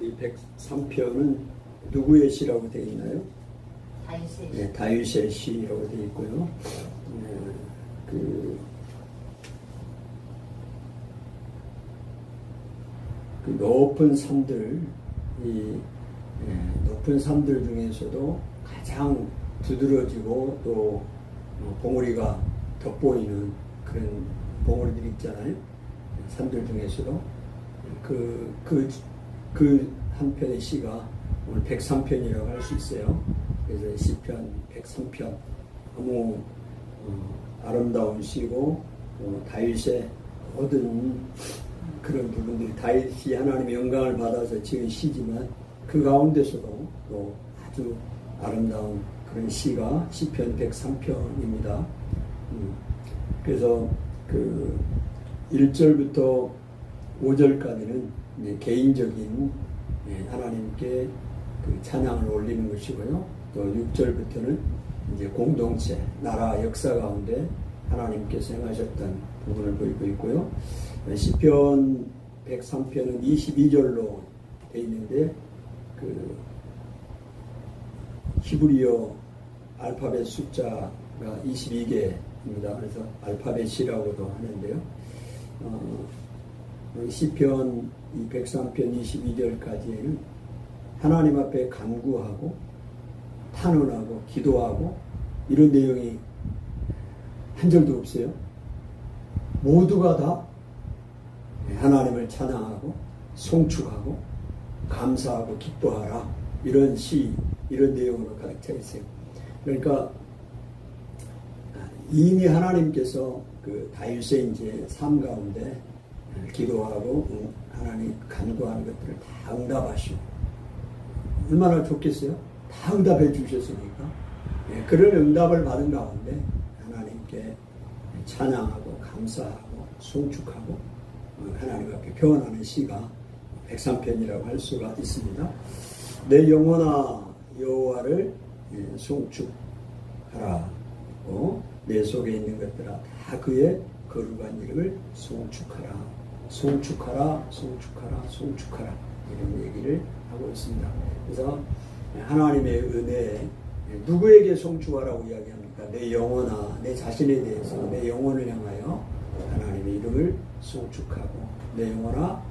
이 103편은 누구의 시라고 되어 있나요? 다윗의 시. 네, 다윗의 시라고 되어 있고요. 그 높은 산들, 높은 산들 중에서도 가장 두드러지고 또 봉우리가 돋보이는 그런 봉우리들이 있잖아요. 산들 중에서도 그 한 편의 시가 오늘 103편이라고 할 수 있어요. 그래서 시편 103편 너무 아름다운 시고 다윗의 모든 그런 부분들이 다윗이 하나님의 영광을 받아서 지은 시지만 그 가운데서도 또 아주 아름다운 그런 시가 시편 103편입니다. 그래서 그 1절부터 5절까지는 개인적인 하나님께 그 찬양을 올리는 것이고요. 또 6절부터는 이제 공동체, 나라 역사 가운데 하나님께서 행하셨던 부분을 보이고 있고요. 시편 103편은 22절로 되어 있는데 그 히브리어 알파벳 숫자가 22개입니다. 그래서 알파벳이라고도 하는데요. 시편 103편 22절까지는 하나님 앞에 간구하고 탄원하고 기도하고 이런 내용이 한 절도 없어요. 모두가 다 하나님을 찬양하고 송축하고 감사하고 기뻐하라 이런 시 이런 내용으로 가득 차 있어요. 그러니까 이미 하나님께서 그 다윗의 이제 삶 가운데 기도하고 하나님 간구하는 것들을 다 응답하시고 얼마나 좋겠어요? 다 응답해 주셨으니까 그런 응답을 받은 가운데 하나님께 찬양하고 감사하고 송축하고 하나님 앞에 표현하는 시가 103편이라고 할 수가 있습니다. 내 영혼아 여호와를 송축하라 내 속에 있는 것들아 다 그의 거룩한 이름을 송축하라 송축하라 송축하라 송축하라 이런 얘기를 하고 있습니다. 그래서 하나님의 은혜에 누구에게 송축하라고 이야기합니까? 내 영혼아 내 자신에 대해서 내 영혼을 향하여 하나님의 이름을 송축하고 내 영혼아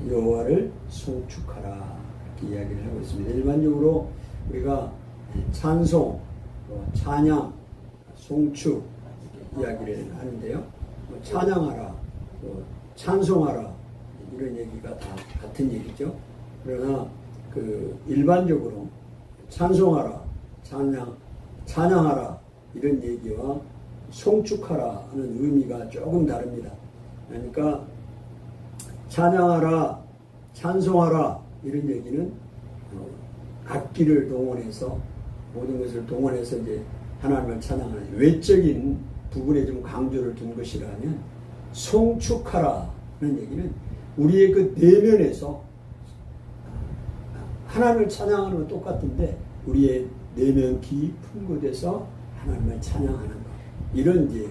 여호와를 송축하라 이렇게 이야기를 하고 있습니다. 일반적으로 우리가 찬송, 찬양, 송축 이야기를 하는데요. 찬양하라, 찬송하라 이런 얘기가 다 같은 얘기죠. 그러나 그 일반적으로 찬송하라, 찬양하라 이런 얘기와 송축하라 하는 의미가 조금 다릅니다. 그러니까 찬양하라, 찬송하라 이런 얘기는 악기를 동원해서 모든 것을 동원해서 이제 하나님을 찬양하는 외적인 부분에 좀 강조를 둔 것이라면 송축하라는 얘기는 우리의 그 내면에서 하나님을 찬양하는 건 똑같은데 우리의 내면 깊은 곳에서 하나님을 찬양하는 것 이런 이제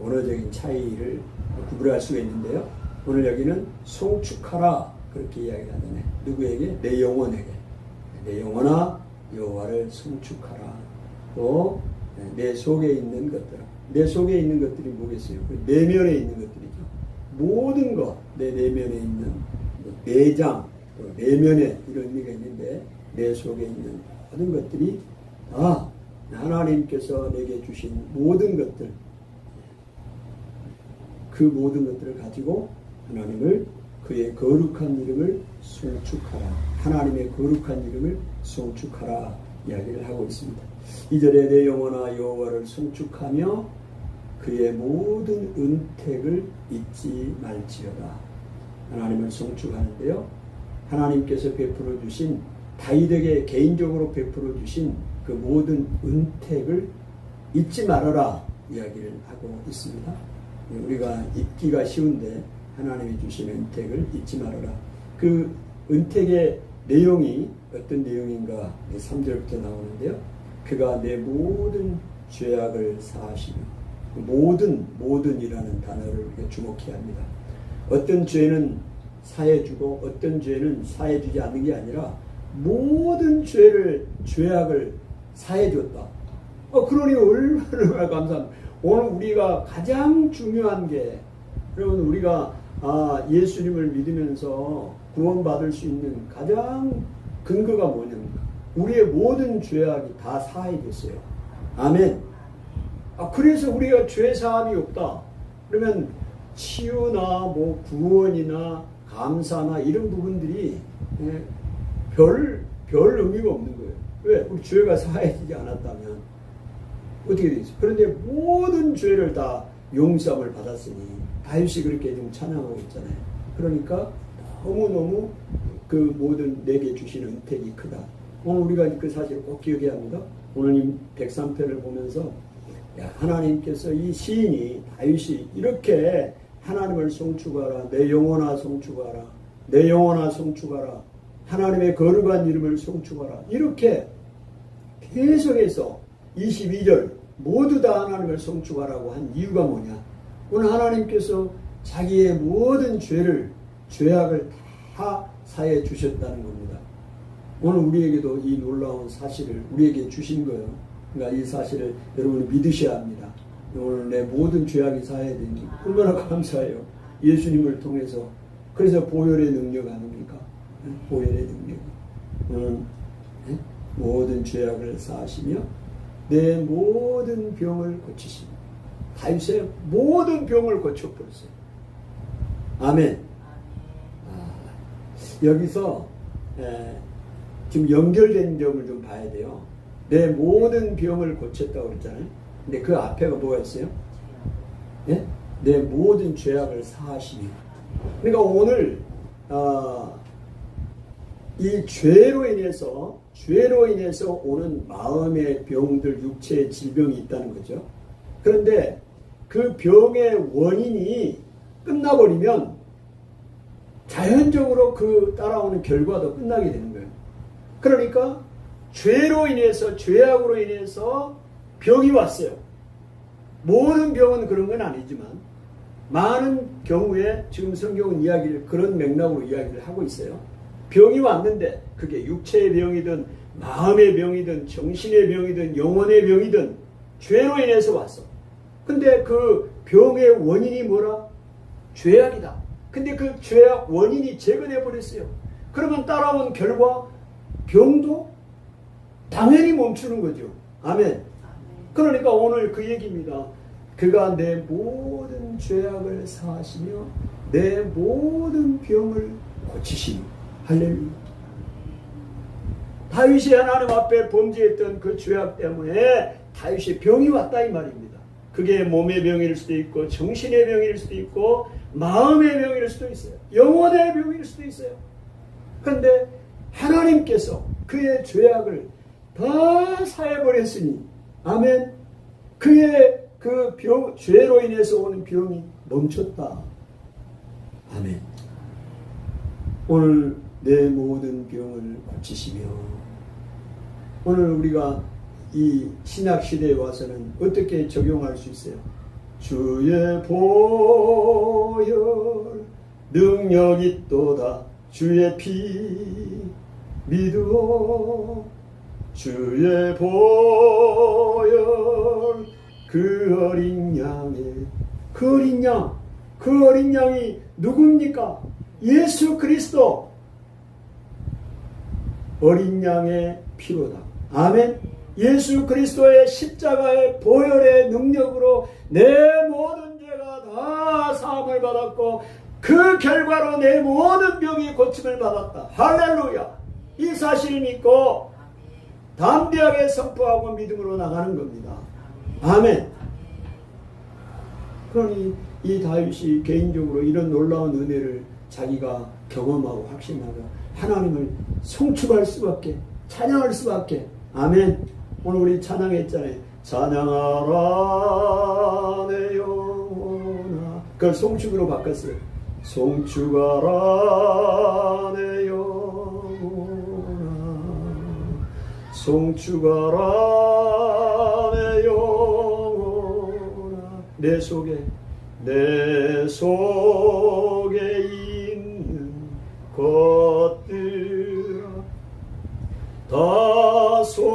언어적인 차이를 구분할 수가 있는데요. 오늘 여기는 송축하라 그렇게 이야기하잖아요. 누구에게? 내 영혼에게. 내 영혼아 여호와를 송축하라. 또 내 속에 있는 것들. 내 속에 있는 것들이 뭐겠어요? 내면에 있는 것들이죠. 모든 것, 내 내면에 있는 내장, 또 내면에 이런 의미가 있는데 내 속에 있는 모든 것들이 하나님께서 내게 주신 모든 것들 그 모든 것들을 가지고 하나님을 그의 거룩한 이름을 송축하라. 하나님의 거룩한 이름을 송축하라 이야기를 하고 있습니다. 2절에 내 영혼아 여호와를 송축하며 그의 모든 은택을 잊지 말지어다. 하나님을 송축하는데요. 하나님께서 베풀어 주신 다윗에게 개인적으로 베풀어 주신 그 모든 은택을 잊지 말아라 이야기를 하고 있습니다. 우리가 잊기가 쉬운데 하나님이 주신 은택을 잊지 말아라. 그 은택의 내용이 어떤 내용인가 3절부터 나오는데요. 그가 내 모든 죄악을 사하시며 모든이라는 단어를 주목해야 합니다. 어떤 죄는 사해주고 어떤 죄는 사해주지 않는 게 아니라 모든 죄악을 사해줬다. 그러니 얼마나 감사합니다. 오늘 우리가 가장 중요한 게, 여러분, 우리가 예수님을 믿으면서 구원받을 수 있는 가장 근거가 뭐냐면 우리의 모든 죄악이 다 사해졌어요. 아멘. 그래서 우리가 죄사함이 없다. 그러면 치유나 구원이나 감사나 이런 부분들이 별 의미가 없는 거예요. 왜? 우리 죄가 사해지지 않았다면 어떻게 되겠어요? 그런데 모든 죄를 다 용서함을 받았으니 다윗이 그렇게 좀 찬양하고 있잖아요. 그러니까 너무너무 그 모든 내게 주시는 은택이 크다. 오늘 우리가 그 사실을 꼭 기억해야 합니다. 오늘 이 103편을 보면서 하나님께서 이 시인이 다윗이 이렇게 하나님을 송축하라, 내 영혼아 송축하라, 내 영혼아 송축하라, 하나님의 거룩한 이름을 송축하라, 이렇게 계속해서 22절 모두 다 하나님을 송축하라고 한 이유가 뭐냐? 오늘 하나님께서 자기의 모든 죄악을 다 사해 주셨다는 겁니다. 오늘 우리에게도 이 놀라운 사실을 우리에게 주신 거예요. 그러니까 이 사실을 여러분이 믿으셔야 합니다. 오늘 내 모든 죄악이 사해야 되니 얼마나 감사해요. 예수님을 통해서. 그래서 보혈의 능력 아닙니까? 보혈의 능력. 모든 죄악을 사하시며 내 모든 병을 고치십니다. 다윗의 모든 병을 고쳐버렸어요. 아멘. 여기서 지금 연결된 점을 좀 봐야 돼요. 내 모든 병을 고쳤다고 그랬잖아요. 근데 그 앞에가 뭐가 있어요? 네? 내 모든 죄악을 사하시니. 그러니까 오늘 이 죄로 인해서 오는 마음의 병들, 육체의 질병이 있다는 거죠. 그런데 그 병의 원인이 끝나버리면 자연적으로 그 따라오는 결과도 끝나게 되는 거예요. 그러니까 죄로 인해서, 죄악으로 인해서 병이 왔어요. 모든 병은 그런 건 아니지만 많은 경우에 지금 성경은 그런 맥락으로 이야기를 하고 있어요. 병이 왔는데 그게 육체의 병이든 마음의 병이든 정신의 병이든 영혼의 병이든 죄로 인해서 왔어. 근데 그 병의 원인이 뭐라? 죄악이다. 근데 그 죄악 원인이 제거돼 버렸어요. 그러면 따라온 결과 병도 당연히 멈추는 거죠. 아멘. 그러니까 오늘 그 얘기입니다. 그가 내 모든 죄악을 사하시며 내 모든 병을 고치시니. 할렐루야. 다윗이 하나님 앞에 범죄했던 그 죄악 때문에 다윗이 병이 왔다 이 말입니다. 그게 몸의 병일 수도 있고 정신의 병일 수도 있고 마음의 병일 수도 있어요. 영혼의 병일 수도 있어요. 그런데 하나님께서 그의 죄악을 다 사해버렸으니 아멘. 그의 그 죄로 인해서 오는 병이 멈췄다. 아멘. 오늘 내 모든 병을 고치시며 오늘 우리가 이 신약시대에 와서는 어떻게 적용할 수 있어요? 주의 보혈 능력 있도다 주의 피 믿으오 주의 보혈 그 어린 양이 누굽니까? 예수 그리스도 어린 양의 피로다. 아멘. 예수 그리스도의 십자가의 보혈의 능력으로 내 모든 죄가 다 사함을 받았고 그 결과로 내 모든 병이 고침을 받았다. 할렐루야. 이 사실을 믿고 담대하게 선포하고 믿음으로 나가는 겁니다. 아멘. 그러니 이 다윗이 개인적으로 이런 놀라운 은혜를 자기가 경험하고 확신하고 하나님을 송축할 수밖에, 찬양할 수밖에. 아멘. 오늘 우리 찬양했잖아요. 찬양하라 내 영혼아. 그걸 송축으로 바꿨어요. 송축하라 내 영혼아. 송축하라 내 영혼아. 내 속에 있는 다 송축하라.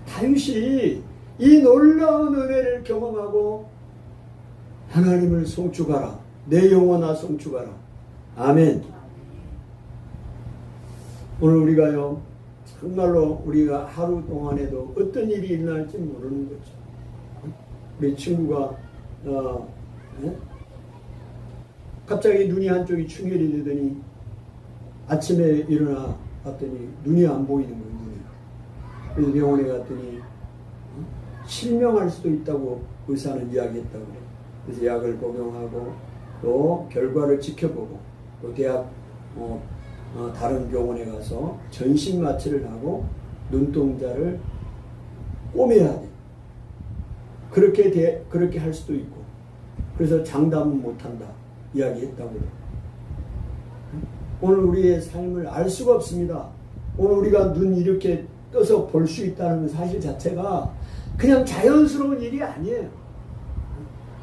다윗이 이 놀라운 은혜를 경험하고 하나님을 송축하라. 내 영혼아 송축하라. 아멘. 오늘 우리가요, 정말로 우리가 하루 동안에도 어떤 일이 일어날지 모르는 거죠. 우리 친구가 갑자기 눈이 한쪽이 충혈이 되더니 아침에 일어나 봤더니 눈이 안 보이는 거예요. 눈이. 그래서 병원에 갔더니 실명할 수도 있다고 의사는 이야기했다고 그래요. 그래서 약을 복용하고 또 결과를 지켜보고 또 대학 다른 병원에 가서 전신 마취를 하고 눈동자를 꼬매야 돼. 그렇게 할 수도 있고, 그래서 장담은 못한다 이야기했다고 해요. 오늘 우리의 삶을 알 수가 없습니다. 오늘 우리가 눈 이렇게 떠서 볼 수 있다는 사실 자체가 그냥 자연스러운 일이 아니에요.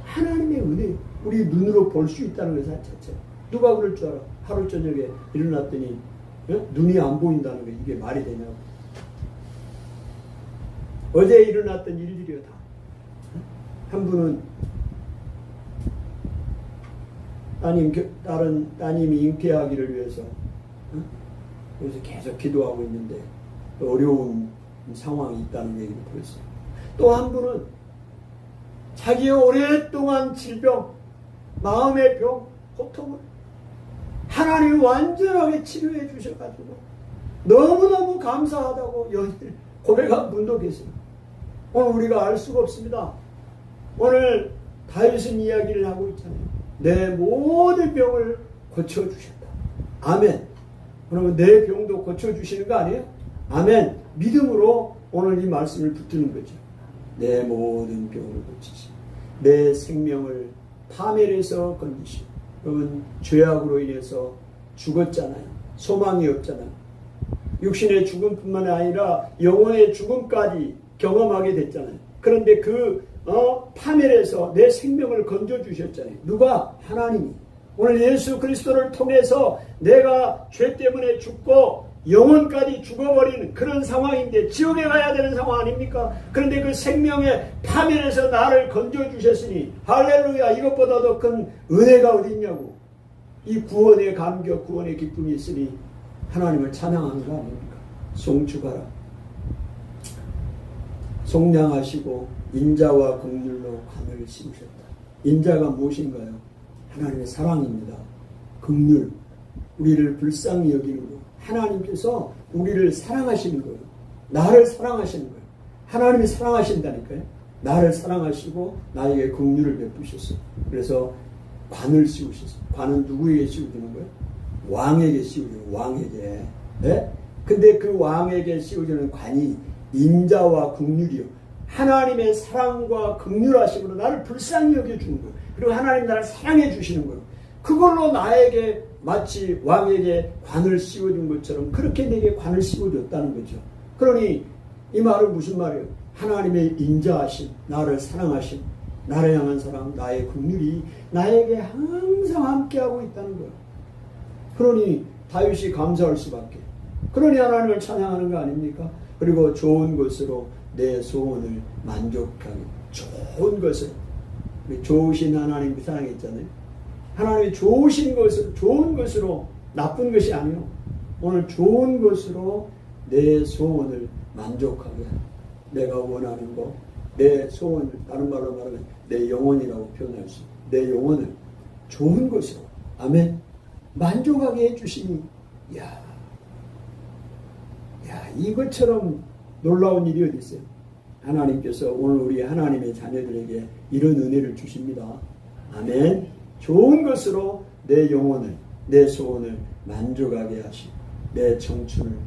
하나님의 은혜, 우리 눈으로 볼 수 있다는 것 자체. 누가 그럴 줄 알아? 하루 저녁에 일어났더니 눈이 안 보인다는 게 이게 말이 되냐고. 어제 일어났던 일들이요 다. 한 분은 다른 따님이 잉태하기를 위해서 그래서 계속 기도하고 있는데 어려운 상황이 있다는 얘기를 들었어요. 또 한 분은 자기의 오랫동안 질병, 마음의 병, 고통을 하나님이 완전하게 치료해 주셔가지고 너무너무 감사하다고 고백한 분도 계세요. 오늘 우리가 알 수가 없습니다. 오늘 다윗은 이야기를 하고 있잖아요. 내 모든 병을 고쳐주셨다. 아멘. 그러면 내 병도 고쳐주시는 거 아니에요? 아멘. 믿음으로 오늘 이 말씀을 붙드는 거죠. 내 모든 병을 고치시고 내 생명을 파멸해서 건지시고. 여러분 죄악으로 인해서 죽었잖아요. 소망이 없잖아요. 육신의 죽음뿐만 아니라 영혼의 죽음까지 경험하게 됐잖아요. 그런데 파멸해서 내 생명을 건져주셨잖아요. 누가? 하나님이. 오늘 예수 그리스도를 통해서 내가 죄 때문에 죽고 영혼까지 죽어버리는 그런 상황인데 지옥에 가야 되는 상황 아닙니까? 그런데 그 생명의 파멸에서 나를 건져주셨으니 할렐루야. 이것보다 더 큰 은혜가 어디 있냐고. 이 구원의 감격, 구원의 기쁨이 있으니 하나님을 찬양하는 거 아닙니까? 송축하라. 속량하시고 인자와 긍휼로 관을 씌우셨다. 인자가 무엇인가요? 하나님의 사랑입니다. 긍휼, 우리를 불쌍히 여기는 거. 하나님께서 우리를 사랑하시는 거예요. 나를 사랑하시는 거예요. 하나님이 사랑하신다니까요. 나를 사랑하시고 나에게 긍휼을 베푸셨어요. 그래서 관을 씌우셨어요. 관은 누구에게 씌워주는 거예요? 왕에게 씌워주는 거예요. 왕에게. 네? 근데 그 왕에게 씌워주는 관이 인자와 긍휼이요. 하나님의 사랑과 긍휼하심으로 나를 불쌍히 여겨주는 거예요. 그리고 하나님 나를 사랑해 주시는 거예요. 그걸로 나에게 마치 왕에게 관을 씌워준 것처럼 그렇게 내게 관을 씌워줬다는 거죠. 그러니 이 말은 무슨 말이에요? 하나님의 인자하심, 나를 사랑하심, 나를 향한 사랑, 나의 긍휼이 나에게 항상 함께하고 있다는 거예요. 그러니 다윗이 감사할 수밖에. 그러니 하나님을 찬양하는 거 아닙니까? 그리고 좋은 것으로 내 소원을 만족하게. 좋은 것으로. 좋으신 하나님 사랑했잖아요. 하나님이 좋은 것으로 나쁜 것이 아니요. 오늘 좋은 것으로 내 소원을 만족하게 하라. 내가 원하는 거, 내 소원을, 다른 말로 말하면 내 영혼이라고 표현할 수 있어요. 내 영혼을 좋은 것으로, 아멘, 만족하게 해주시니, 이것처럼 놀라운 일이 어디 있어요? 하나님께서 오늘 우리 하나님의 자녀들에게 이런 은혜를 주십니다. 아멘. 좋은 것으로 내 영혼을, 내 소원을 만족하게 하시고 내 청춘을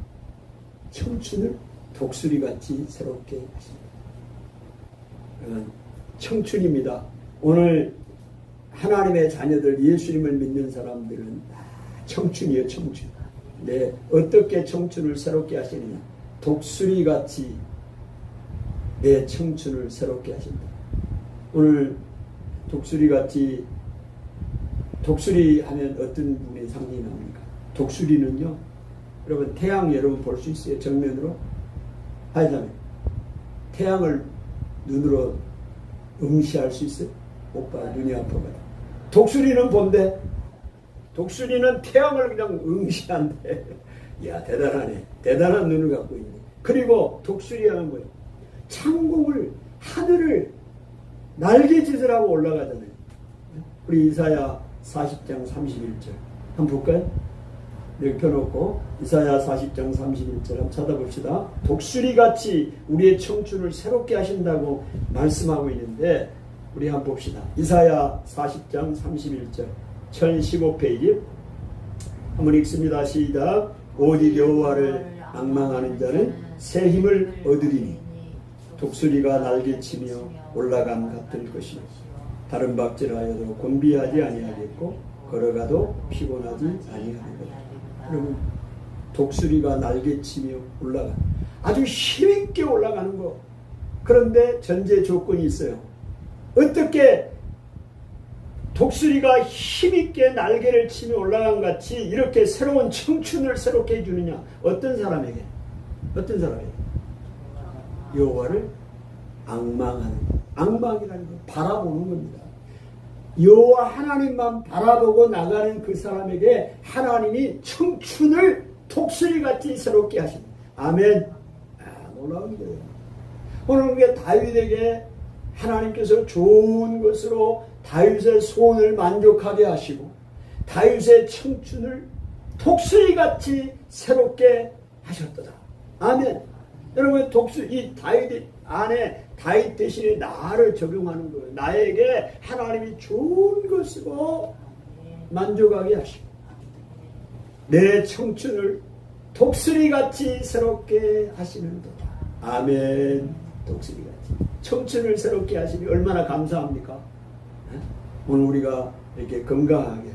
독수리같이 새롭게 하십니다. 청춘입니다. 오늘 하나님의 자녀들, 예수님을 믿는 사람들은 청춘이에요. 청춘. 네, 어떻게 청춘을 새롭게 하시느냐? 독수리같이 내 청춘을 새롭게 하신다. 오늘 독수리같이 독수리 하면 어떤 분의 상징이 나옵니까? 독수리는요, 여러분 태양 여러분 볼 수 있어요? 정면으로? 하자면 태양을 눈으로 응시할 수 있어요? 오빠 눈이 아파가지고. 독수리는 본데, 독수리는 태양을 그냥 응시한대. 이야 대단하네. 대단한 눈을 갖고 있네. 그리고 독수리 하는 거예요. 창공을, 하늘을 날개짓을 하고 올라가잖아요. 우리 이사야 40장 31절 한번 볼까요? 여기 펴놓고 이사야 40장 31절 한번 찾아봅시다. 독수리같이 우리의 청춘을 새롭게 하신다고 말씀하고 있는데 우리 한번 봅시다. 이사야 40장 31절 1015페이지 한번 읽습니다. 시작. 오직 여호와를 앙망하는 자는 새 힘을 얻으리니 독수리가 날개치며 올라감 같을 것이요 다른 박질하여도 곤비하지 아니하겠고 걸어가도 피곤하지 아니하리로다. 여러분 독수리가 날개치며 올라가 아주 힘있게 올라가는 거. 그런데 전제 조건이 있어요. 어떻게 독수리가 힘있게 날개를 치며 올라간 같이 이렇게 새로운 청춘을 새롭게 해주느냐? 어떤 사람에게? 어떤 사람에게? 여호와를 앙망하는, 악망이라는 건 바라보는 겁니다. 여호와 하나님만 바라보고 나가는 그 사람에게 하나님이 청춘을 독수리같이 새롭게 하십니다. 아멘. 놀라운 거예요. 오늘 그게 다윗에게 하나님께서 좋은 것으로 다윗의 소원을 만족하게 하시고 다윗의 청춘을 독수리같이 새롭게 하셨도다. 아멘. 여러분 이 다윗 안에 다윗 대신에 나를 적용하는 거예요. 나에게 하나님이 좋은 것으로 만족하게 하시고 내 청춘을 독수리같이 새롭게 하시는도다. 아멘. 독수리같이 청춘을 새롭게 하시니 얼마나 감사합니까? 오늘 우리가 이렇게 건강하게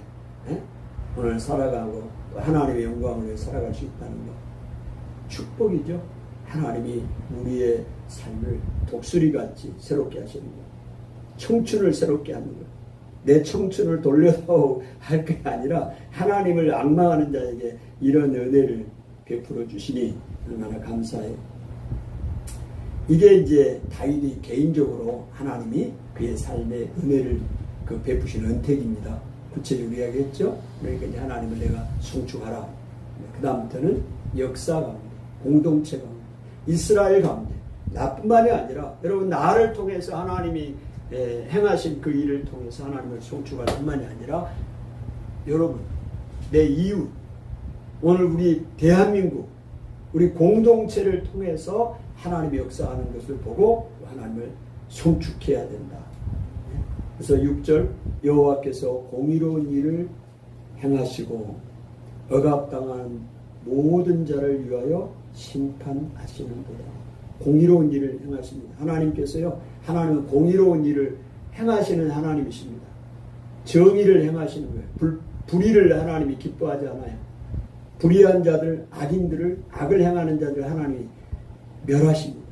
오늘 살아가고 하나님의 영광을 위해 살아갈 수 있다는 것 축복이죠. 하나님이 우리의 삶을 독수리같이 새롭게 하시는 것, 청춘을 새롭게 하는 것. 내 청춘을 돌려다오 할 게 아니라 하나님을 앙망하는 자에게 이런 은혜를 베풀어 주시니 얼마나 감사해요. 이게 이제 다윗이 개인적으로 하나님이 그의 삶의 은혜를 베푸신 은택입니다. 구체적으로 이야기했죠. 그러니까 이제 하나님을 내가 송축하라. 그 다음부터는 역사 가운데, 공동체 가운데, 이스라엘 가운데, 나뿐만이 아니라 여러분 나를 통해서 하나님이 행하신 그 일을 통해서 하나님을 송축할 뿐만이 아니라 여러분, 내 이웃, 오늘 우리 대한민국, 우리 공동체를 통해서 하나님의 역사하는 것을 보고 하나님을 송축해야 된다. 그래서 6절 여호와께서 공의로운 일을 행하시고 억압당한 모든 자를 위하여 심판하시는도다. 공의로운 일을 행하십니다. 하나님께서요, 하나님은 공의로운 일을 행하시는 하나님이십니다. 정의를 행하시는 거예요. 불의를 하나님이 기뻐하지 않아요. 불의한 자들, 악인들을, 악을 행하는 자들 하나님이 멸하십니다.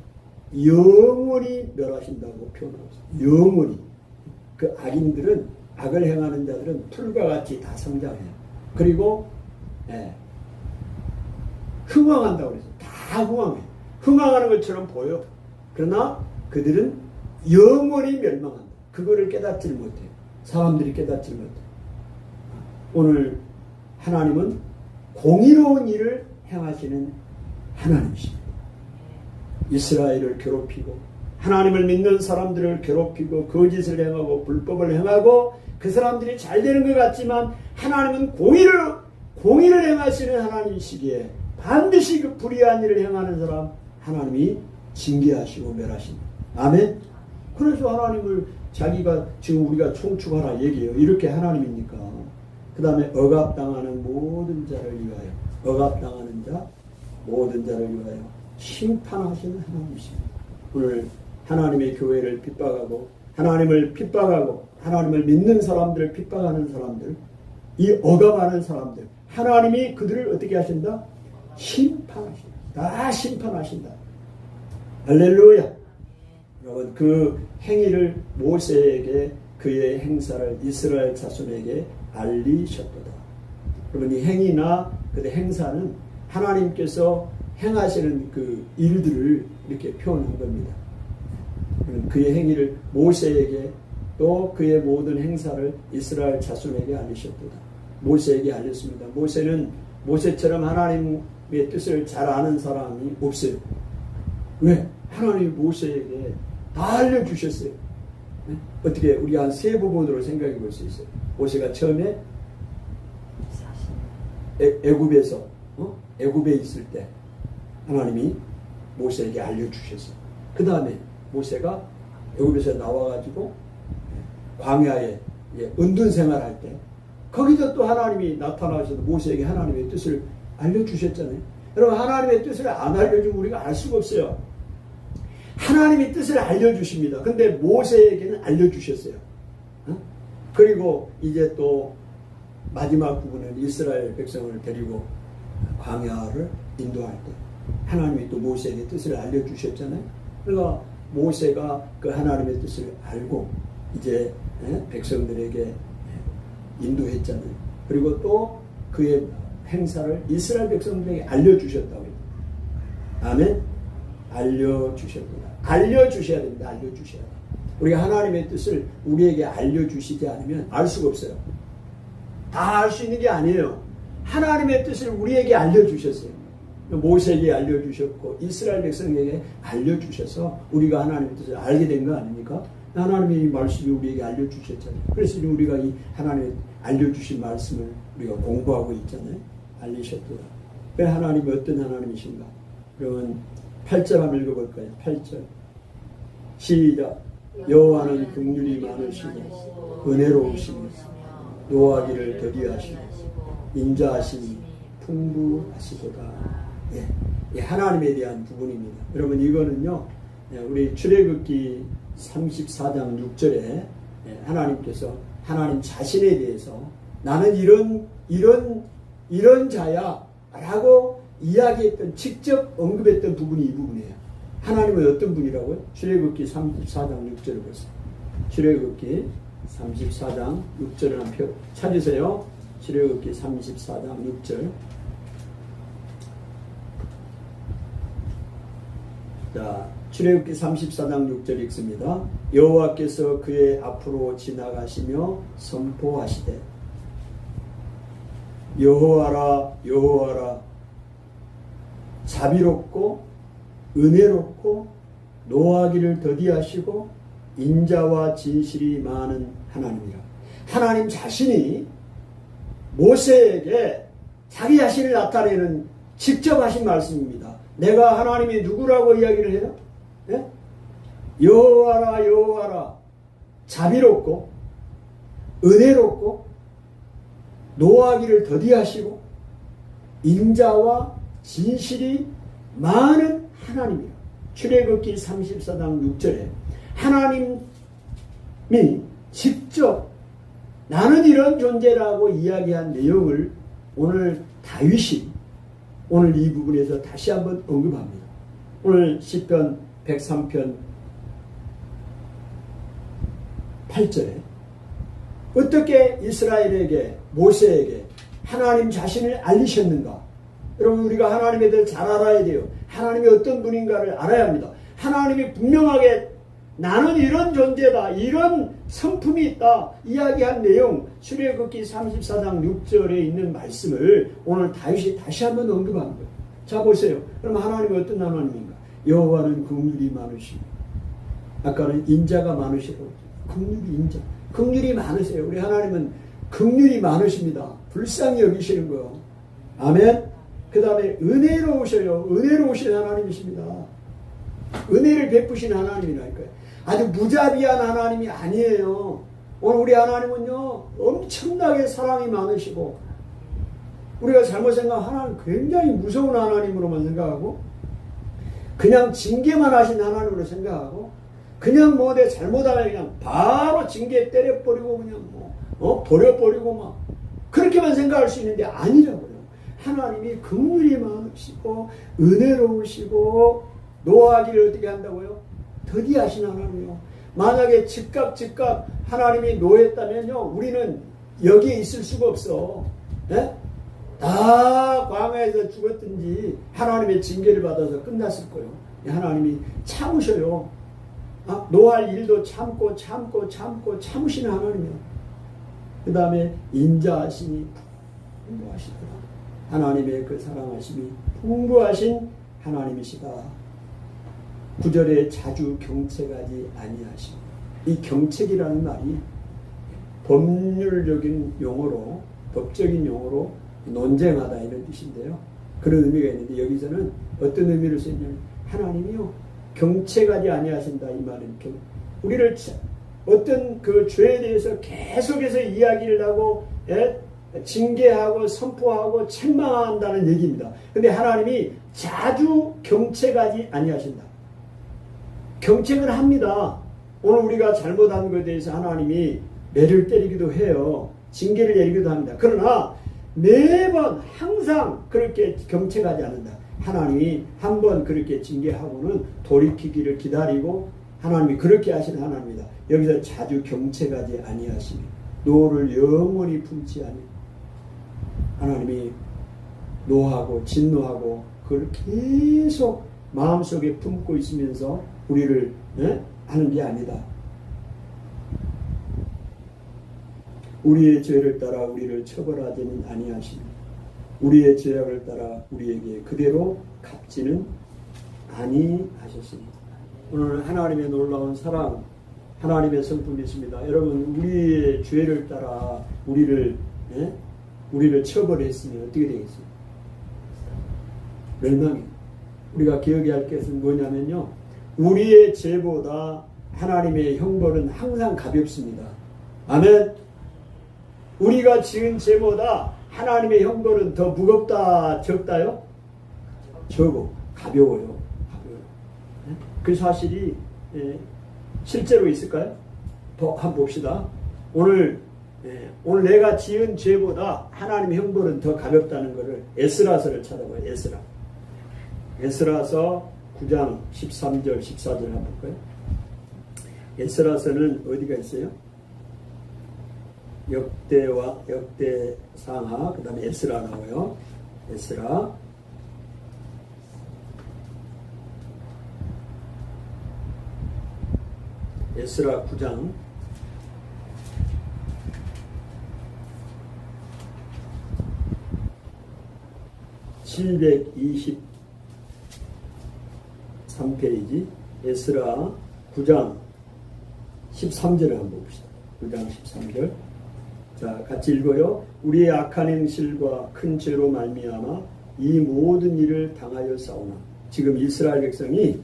영원히 멸하신다고 표현하고 있어요. 영원히. 그 악인들은, 악을 행하는 자들은 풀과 같이 다 성장해요. 그리고 흥왕한다고 그래서 다 흥왕해요. 흥왕하는 것처럼 보여. 그러나 그들은 영원히 멸망한다. 그거를 깨닫지를 못해요. 사람들이 깨닫지를 못해요. 오늘 하나님은 공의로운 일을 행하시는 하나님이십니다. 이스라엘을 괴롭히고 하나님을 믿는 사람들을 괴롭히고 거짓을 행하고 불법을 행하고 그 사람들이 잘 되는 것 같지만 하나님은 공의를 행하시는 하나님이시기에 반드시 그 불의한 일을 행하는 사람 하나님이 징계하시고 멸하십니다. 아멘. 그래서 하나님을 자기가 지금 우리가 총축하라 얘기해요. 이렇게 하나님이니까. 그 다음에 억압당하는 모든 자를 위하여, 억압당하는 자 모든 자를 위하여 심판하시는 하나님이십니다. 오늘 하나님의 교회를 핍박하고 하나님을 핍박하고 하나님을 믿는 사람들을 핍박하는 사람들, 이 억압하는 사람들, 하나님이 그들을 어떻게 하신다? 심판하신다. 다 심판하신다. 할렐루야. 여러분 그 행위를 모세에게 그의 행사를 이스라엘 자손에게 알리셨도다. 그러면 이 행위나 그 행사는 하나님께서 행하시는 그 일들을 이렇게 표현한 겁니다. 그의 행위를 모세에게 또 그의 모든 행사를 이스라엘 자손에게 알리셨도다. 모세에게 알렸습니다. 모세는 모세처럼 하나님의 뜻을 잘 아는 사람이 없어요. 왜? 하나님이 모세에게 다 알려주셨어요. 네? 어떻게 우리가 한 세 부분으로 생각해 볼 수 있어요. 모세가 처음에 애굽에서 애굽에 있을 때 하나님이 모세에게 알려주셨어요. 그 다음에 모세가 애굽에서 나와가지고 광야에 은둔 생활할 때 거기서 또 하나님이 나타나셔서 모세에게 하나님의 뜻을 알려주셨잖아요. 여러분, 하나님의 뜻을 안 알려주면 우리가 알 수가 없어요. 하나님의 뜻을 알려주십니다. 근데 모세에게는 알려주셨어요. 그리고 이제 또 마지막 부분은 이스라엘 백성을 데리고 광야를 인도할 때 하나님이 또 모세에게 뜻을 알려주셨잖아요. 그러니까 모세가 그 하나님의 뜻을 알고 이제 백성들에게 인도했잖아요. 그리고 또 그의 행사를 이스라엘 백성들에게 알려주셨다고 해요. 아멘. 알려주셨구나. 알려주셔야 됩니다. 알려주셔야 돼요. 우리가 하나님의 뜻을 우리에게 알려주시지 않으면 알 수가 없어요. 다 알 수 있는 게 아니에요. 하나님의 뜻을 우리에게 알려주셨어요. 모세에게 알려주셨고 이스라엘 백성에게 알려주셔서 우리가 하나님의 뜻을 알게 된 거 아닙니까? 하나님의 이 말씀이 우리에게 알려주셨잖아요. 그래서 우리가 이 하나님의 알려주신 말씀을 우리가 공부하고 있잖아요. 알리셨더라. 왜 하나님이 어떤 하나님이신가? 그러면 8절 한번 읽어볼까요? 8절 시작. 여호와는 긍휼이 많으시고 은혜로우시며 노하기를 더디하시고 인자하심이 풍부하시도다. 예, 하나님에 대한 부분입니다. 여러분, 이거는요, 우리 출애굽기 34장 6절에 하나님께서 하나님 자신에 대해서 나는 이런 자야 라고 이야기했던, 직접 언급했던 부분이 이 부분이에요. 하나님은 어떤 분이라고요? 출애굽기 34장 6절을 보세요. 출애굽기 34장 6절을 한 표 찾으세요. 출애굽기 34장 6절. 자, 출애굽기 34장 6절 읽습니다. 여호와께서 그의 앞으로 지나가시며 선포하시되 여호와라 여호와라 자비롭고 은혜롭고 노하기를 더디하시고 인자와 진실이 많은 하나님이라. 하나님 자신이 모세에게 자기 자신을 나타내는 직접 하신 말씀입니다. 내가 하나님이 누구라고 이야기를 해요? 네? 여호와라 여호와라 자비롭고 은혜롭고 노하기를 더디하시고 인자와 진실이 많은 하나님이라. 출애굽기 34장 6절에 하나님이 직접 나는 이런 존재라고 이야기한 내용을 오늘 다윗이 오늘 이 부분에서 다시 한번 언급합니다. 오늘 시편 103편 8절에 어떻게 이스라엘에게 모세에게 하나님 자신을 알리셨는가? 여러분, 우리가 하나님에 대해 잘 알아야 돼요. 하나님이 어떤 분인가를 알아야 합니다. 하나님이 분명하게 나는 이런 존재다, 이런 성품이 있다 이야기한 내용, 출애굽기 34장 6절에 있는 말씀을 오늘 다윗이 다시 한번 언급한 거예요. 자, 보세요. 그럼 하나님이 어떤 하나님인가? 여호와는 긍휼이 많으시고, 아까는 인자가 많으시고, 긍휼이 인자, 긍휼이 많으세요. 우리 하나님은 긍휼이 많으십니다. 불쌍히 여기시는 거예요. 아멘. 그 다음에 은혜로우셔요. 은혜로우신 하나님이십니다. 은혜를 베푸신 하나님이라니까요. 아주 무자비한 하나님이 아니에요. 오늘 우리 하나님은요, 엄청나게 사랑이 많으시고, 우리가 잘못 생각하면 하나님 굉장히 무서운 하나님으로만 생각하고, 그냥 징계만 하신 하나님으로 생각하고, 그냥 뭐 내 잘못하면 그냥 바로 징계 때려버리고 그냥 버려버리고 막 그렇게만 생각할 수 있는데 아니라고요. 하나님이 긍휼이 많으시고 은혜로우시고 노하기를 어떻게 한다고요? 더디하신 하나님이요. 만약에 즉각 하나님이 노했다면요, 우리는 여기에 있을 수가 없어. 예? 다 광야에서 죽었든지 하나님의 징계를 받아서 끝났을 거예요. 하나님이 참으셔요. 노할 일도 참으시는 하나님이요. 그 다음에 인자하시니 풍부하시더라. 하나님의 그 사랑하심이 풍부하신 하나님이시다. 9절에 자주 경책하지 아니하시니, 이 경책이라는 말이 법률적인 용어로, 법적인 용어로 논쟁하다 이런 뜻인데요. 그런 의미가 있는데 여기서는 어떤 의미를 쓰냐면 하나님이요 경책하지 아니하신다 이 말은 우리를 어떤 그 죄에 대해서 계속해서 이야기를 하고 징계하고 선포하고 책망한다는 얘기입니다. 근데 하나님이 자주 경책하지 아니하신다. 경책을 합니다. 오늘 우리가 잘못한 것에 대해서 하나님이 매를 때리기도 해요. 징계를 내리기도 합니다. 그러나 매번 항상 그렇게 경책하지 않는다. 하나님이 한번 그렇게 징계하고는 돌이키기를 기다리고 하나님이 그렇게 하시는 하나님이다. 여기서 자주 경책하지 아니하시니 노를 영원히 품지 아니. 하나님이 노하고 진노하고 그걸 계속 마음속에 품고 있으면서 우리를 하는 게 아니다. 우리의 죄를 따라 우리를 처벌하지는 아니하시니 우리의 죄악을 따라 우리에게 그대로 갚지는 아니하셨으니. 오늘 하나님의 놀라운 사랑, 하나님의 성품이 있습니다. 여러분, 우리의 죄를 따라 우리를 처벌했으면 어떻게 되겠어요? 멸망이. 우리가 기억해야 할 것은 뭐냐면요, 우리의 죄보다 하나님의 형벌은 항상 가볍습니다. 아멘. 우리가 지은 죄보다 하나님의 형벌은 더 무겁다, 적다요? 적어, 가벼워요. 그 사실이 실제로 있을까요? 한번 봅시다. 오늘 내가 지은 죄보다 하나님의 형벌은 더 가볍다는 것을 에스라서를 찾아봐요. 에스라서 9장 13절 14절 한번 볼까요? 에스라서는 어디가 있어요? 역대상하, 그 다음에 에스라 나와요. 에스라 9장 723페이지 에스라 9장 13절을 한번 봅시다. 9장 13절. 자, 같이 읽어요. 우리의 악한 행실과 큰 죄로 말미암아 이 모든 일을 당하여 싸우나. 지금 이스라엘 백성이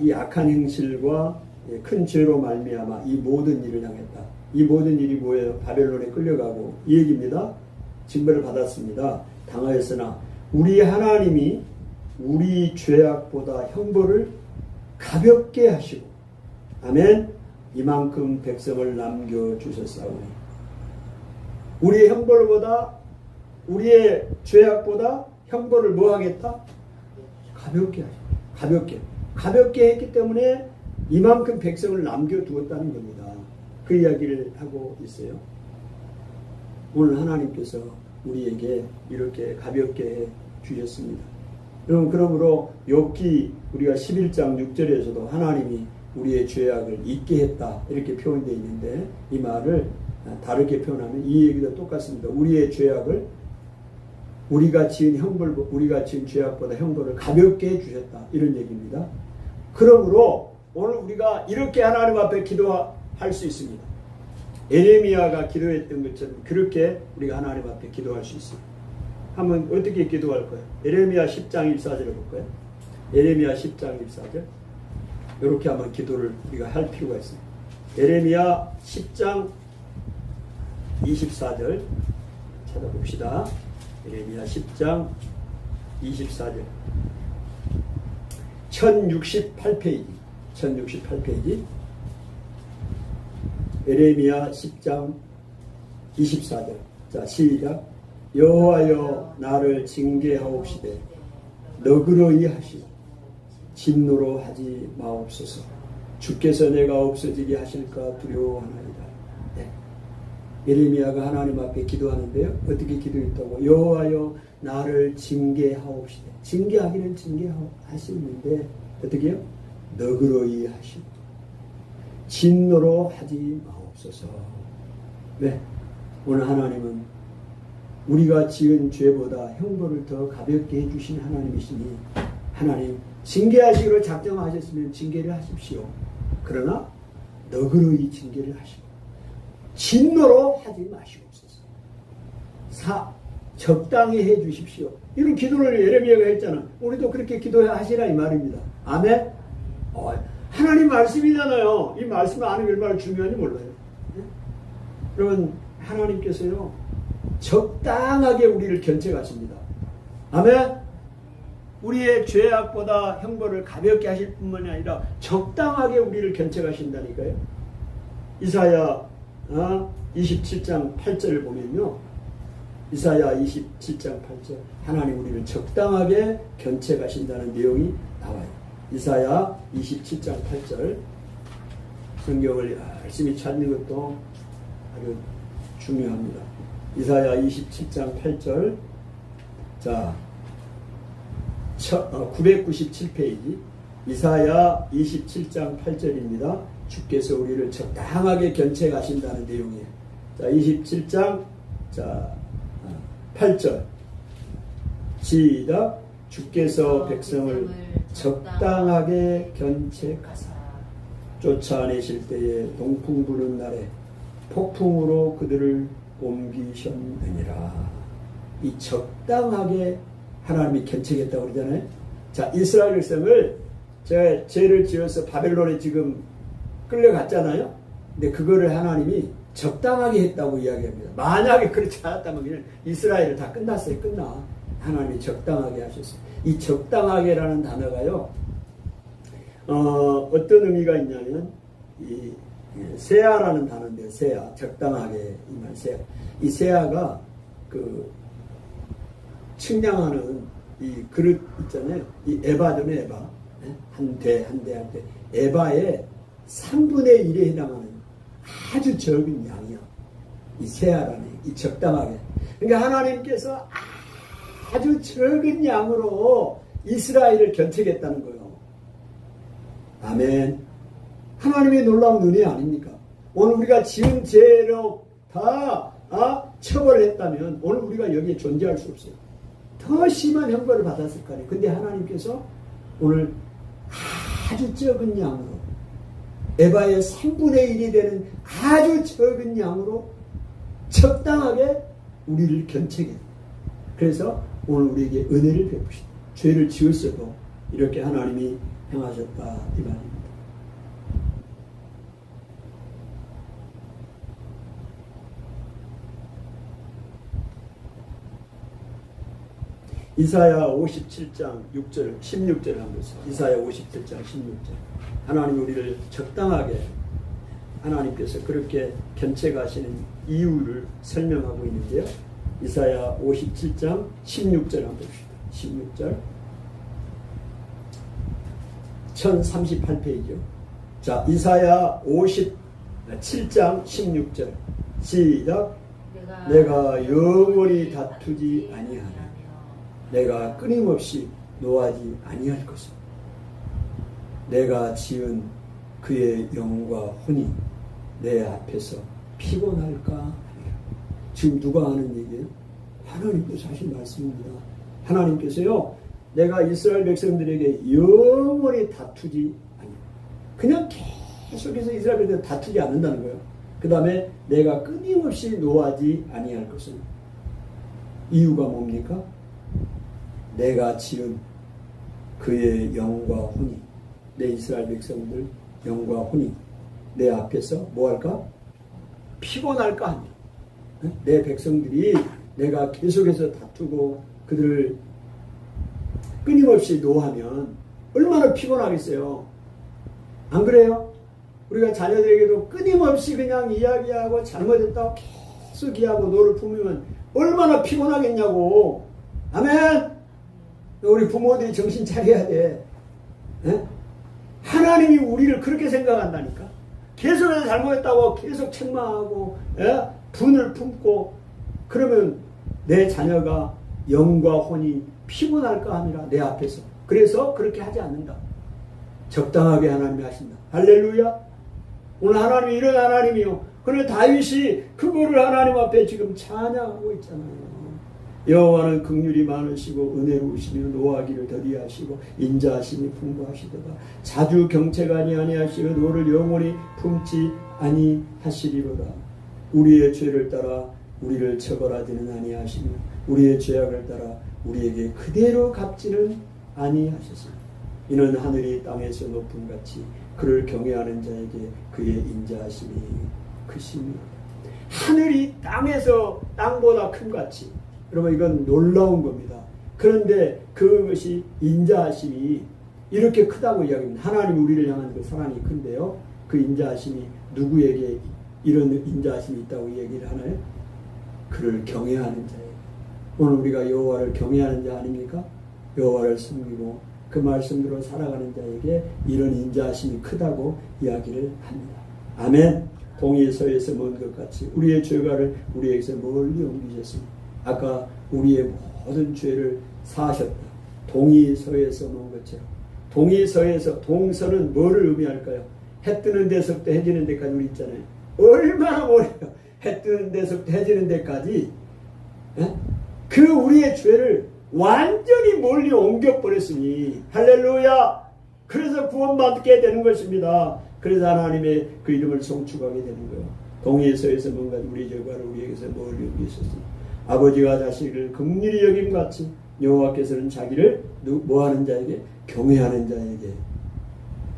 이 악한 행실과 큰 죄로 말미암아 이 모든 일을 당했다. 이 모든 일이 뭐예요? 바벨론에 끌려가고 이 얘기입니다. 징벌을 받았습니다. 당하였으나 우리 하나님이 우리 죄악보다 형벌을 가볍게 하시고, 아멘. 이만큼 백성을 남겨주셨사오니. 우리의 형벌보다, 우리의 죄악보다 형벌을 뭐 하겠다? 가볍게 하시고, 가볍게 했기 때문에 이만큼 백성을 남겨두었다는 겁니다. 그 이야기를 하고 있어요. 오늘 하나님께서 우리에게 이렇게 가볍게 해 주셨습니다. 여러분, 그러므로 욥기 우리가 11장 6절에서도 하나님이 우리의 죄악을 잊게 했다 이렇게 표현되어 있는데, 이 말을 다르게 표현하면 이 얘기도 똑같습니다. 우리의 죄악을 우리가 지은 죄악보다 형벌을 가볍게 해 주셨다 이런 얘기입니다. 그러므로 오늘 우리가 이렇게 하나님 앞에 기도할 수 있습니다. 에레미야가 기도했던 것처럼 그렇게 우리가 하나님 앞에 기도할 수 있습니다. 한번 어떻게 기도할 거예요? 에레미야 10장 1사절을 볼까요? 에레미야 10장 1사절. 이렇게 한번 기도를 우리가 할 필요가 있습니다. 에레미야 10장 24절 찾아봅시다. 에레미야 10장 24절. 1068페이지. 에레미야 10장 24절. 자, 시작. 여호와여 나를 징계하옵시되 너그러이 하시오. 진노로 하지 마옵소서. 주께서 내가 없어지게 하실까 두려워하나이다. 네. 예레미야가 하나님 앞에 기도하는데요. 어떻게 기도했다고? 여호와여 나를 징계하옵시되. 징계하기는 징계하시는데 어떻게 해요? 너그러이 하시고 진노로 하지 마옵소서. 왜? 오늘 하나님은 우리가 지은 죄보다 형벌을 더 가볍게 해주신 하나님이시니 하나님 징계하시기로 작정하셨으면 징계를 하십시오. 그러나 너그러이 징계를 하시고 진노로 하지 마시옵소서. 적당히 해 주십시오. 이런 기도를 예레미야가 했잖아. 우리도 그렇게 기도하시라 이 말입니다. 아멘. 하나님 말씀이잖아요. 이 말씀을 아는 게 얼마나 중요한지 몰라요. 여러분 하나님께서요 적당하게 우리를 견책하십니다. 아멘. 우리의 죄악보다 형벌을 가볍게 하실 뿐만이 아니라 적당하게 우리를 견책하신다니까요. 이사야 27장 8절을 보면요. 이사야 27장 8절 하나님 우리를 적당하게 견책하신다는 내용이 나와요. 이사야 27장 8절 성경을 열심히 찾는 것도 아주 중요합니다. 이사야 27장 8절 자 997페이지 이사야 27장 8절입니다. 주께서 우리를 적당하게 견책하신다는 내용이에요. 자 27장 자 8절 시작. 주께서 백성을 적당하게 견책하사 쫓아내실 때에 동풍 부는 날에 폭풍으로 그들을 옮기셨느니라. 이 적당하게 하나님이 견책했다고 그러잖아요. 자 이스라엘 백성을 제가 죄를 지어서 바벨론에 지금 끌려갔잖아요. 근데 그거를 하나님이 적당하게 했다고 이야기합니다. 만약에 그렇지 않았다면 그냥 이스라엘을 다 끝났어요. 끝나. 하나님이 적당하게 하셨어요. 이 적당하게라는 단어가요. 어떤 의미가 있냐면 이 세아라는 단어인데요. 세아. 적당하게 이 말 세아. 이 세아가 그 측량하는 이 그릇 있잖아요. 이 에바죠, 에바. 한 대. 에바의 3분의 1에 해당하는 아주 적은 양이야. 이 세아라는 이 적당하게. 그러니까 하나님께서 아주 적은 양으로 이스라엘을 견책했다는 거예요. 아멘. 하나님의 놀라운 은혜 아닙니까? 오늘 우리가 지은 죄로 다 처벌했다면 오늘 우리가 여기에 존재할 수 없어요. 더 심한 형벌을 받았을 거예요. 근데 하나님께서 오늘 아주 적은 양으로 에바의 3분의 1이 되는 아주 적은 양으로 적당하게 우리를 견책해요. 그래서 오늘 우리에게 은혜를 베푸시다. 죄를 지었어도 이렇게 하나님이 행하셨다 이 말입니다. 이사야 57장 6절 16절 한번 보세요. 이사야 57장 16절 하나님 우리를 적당하게 하나님께서 그렇게 견책하시는 이유를 설명하고 있는데요. 이사야 57장 16절 한번 봅시다. 16절 1038페이지요. 자, 이사야 57장 16절 시작. 내가 영원히 다투지 아니하나 내가 끊임없이 노하지 아니할 것을 내가 지은 그의 영과 혼이 내 앞에서 피곤할까? 지금 누가 하는 얘기예요? 하나님께서 하신 말씀입니다. 하나님께서요, 내가 이스라엘 백성들에게 영원히 다투지 아니야. 그냥 계속해서 이스라엘 백성들 다투지 않는다는 거예요. 그 다음에 내가 끊임없이 노하지 아니할 것은 이유가 뭡니까? 내가 지은 그의 영과 혼이 내 이스라엘 백성들 영과 혼이 내 앞에서 뭐 할까? 피곤할까 합니다. 내 백성들이 내가 계속해서 다투고 그들을 끊임없이 노하면 얼마나 피곤하겠어요. 안 그래요? 우리가 자녀들에게도 끊임없이 그냥 이야기하고 잘못했다고 계속 이야기하고 노를 품으면 얼마나 피곤하겠냐고. 아멘. 우리 부모들이 정신 차려야 돼. 에? 하나님이 우리를 그렇게 생각한다니까. 계속해서 잘못했다고 계속 책망하고 분을 품고 그러면 내 자녀가 영과 혼이 피곤할까 함이라 내 앞에서. 그래서 그렇게 하지 않는다. 적당하게 하나님이 하신다. 할렐루야. 오늘 하나님이 이런 하나님이요. 그런데 다윗이 그거를 하나님 앞에 지금 찬양하고 있잖아요. 여호와는 긍휼이 많으시고 은혜로우시며 노하기를 더디하시고 인자하심이 풍부하시도다. 자주 경채가 아니하시고 너를 영원히 품지 아니하시리로다. 우리의 죄를 따라 우리를 처벌하지는 아니하시며 우리의 죄악을 따라 우리에게 그대로 갚지는 아니하셨습니다. 이는 하늘이 땅에서 높음 같이 그를 경외하는 자에게 그의 인자하심이 크심이로다. 하늘이 땅에서 땅보다 큰 같이. 여러분 이건 놀라운 겁니다. 그런데 그것이 인자하심이 이렇게 크다고 이야기합니다. 하나님 우리를 향한 그 사랑이 큰데요. 그 인자하심이 누구에게 이런 인자하심이 있다고 얘기를 하나요? 그를 경외하는 자예요. 오늘 우리가 여호와를 경외하는 자 아닙니까? 여호와를 섬기고 그 말씀대로 살아가는 자에게 이런 인자하심이 크다고 이야기를 합니다. 아멘. 동이 서에서 먼 것 같이 우리의 죄가를 우리에게서 멀리 옮기셨습니다. 아까 우리의 모든 죄를 사하셨다. 동이 서에서 먼 것처럼. 동이 서에서 동서는 뭐를 의미할까요? 해 뜨는 데서부터 해 지는 데까지 우리 있잖아요. 얼마나 멀어요. 해 뜨는 데서부터 해 지는 데까지 그 우리의 죄를 완전히 멀리 옮겨버렸으니 할렐루야. 그래서 구원받게 되는 것입니다. 그래서 하나님의 그 이름을 송축하게 되는 거예요. 동에서에서 뭔가 우리 죄과를 우리에게서 멀리 옮기셨습니다. 아버지가 자식을 긍휼히 여김같이 여호와께서는 자기를 뭐하는 자에게? 경외하는 자에게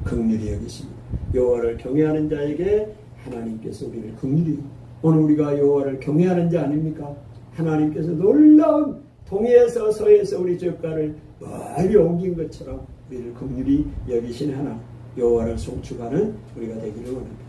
긍휼히 여기십니다. 여호와를 경외하는 자에게 하나님께서 우리를 긍휼히. 오늘 우리가 여호와를 경외하는 자 아닙니까? 하나님께서 놀라운 동에서 서에서 우리 죄과를 멀리 옮긴 것처럼 우리를 긍휼히 여기신 하나님, 여호와를 송축하는 우리가 되기를 원합니다.